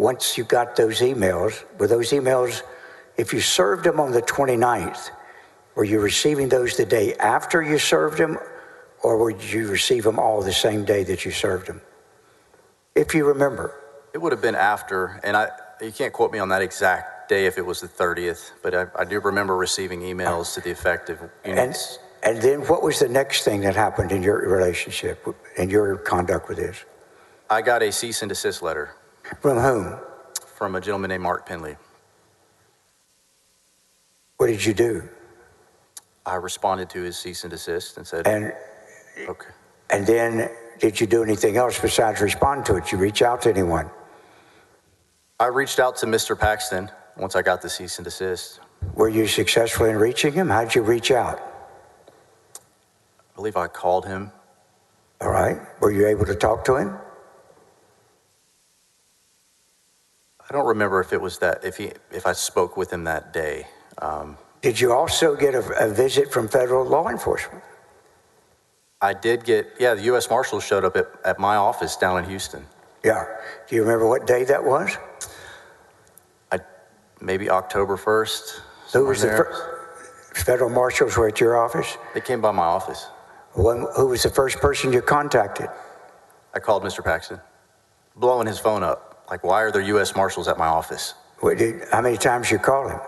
once you got those emails, were those emails, if you served them on the 29th, were you receiving those the day after you served them, or would you receive them all the same day that you served them? If you remember. It would have been after, and you can't quote me on that exact day if it was the 30th, but I do remember receiving emails to the effect of units. And then what was the next thing that happened in your relationship, in your conduct with this? I got a cease and desist letter. From whom? From a gentleman named Mark Penley. What did you do? I responded to his cease and desist and said, okay. And then did you do anything else besides respond to it? You reach out to anyone? I reached out to Mr. Paxton once I got the cease and desist. Were you successful in reaching him? How'd you reach out? I believe I called him. All right. Were you able to talk to him? I don't remember if it was that, if I spoke with him that day. Did you also get a visit from federal law enforcement? I did get, the U.S. Marshals showed up at my office down in Houston. Yeah. Do you remember what day that was? Maybe October 1st. Who was the first? Federal Marshals were at your office? They came by my office. Who was the first person you contacted? I called Mr. Paxton, blowing his phone up. Like, why are there U.S. Marshals at my office? How many times you called him?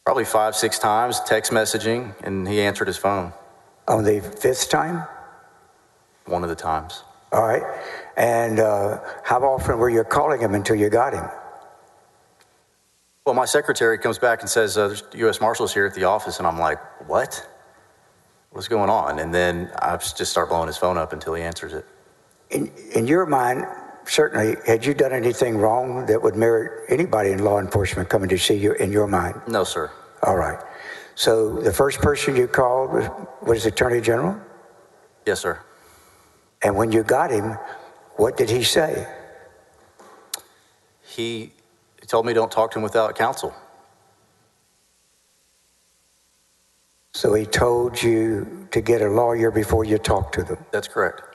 Probably 5, 6 times, text messaging, and he answered his phone. On the 5th time? One of the times. All right. And how often were you calling him until you got him? Well, my secretary comes back and says, there's U.S. Marshals here at the office, and I'm like, what? What's going on? And then I just start blowing his phone up until he answers it. In your mind, certainly, had you done anything wrong that would merit anybody in law enforcement coming to see you, in your mind? No, sir. All right. So the first person you called was the Attorney General? Yes, sir. And when you got him, what did he say? He told me don't talk to him without counsel. So he told you to get a lawyer before you talked to them? That's correct.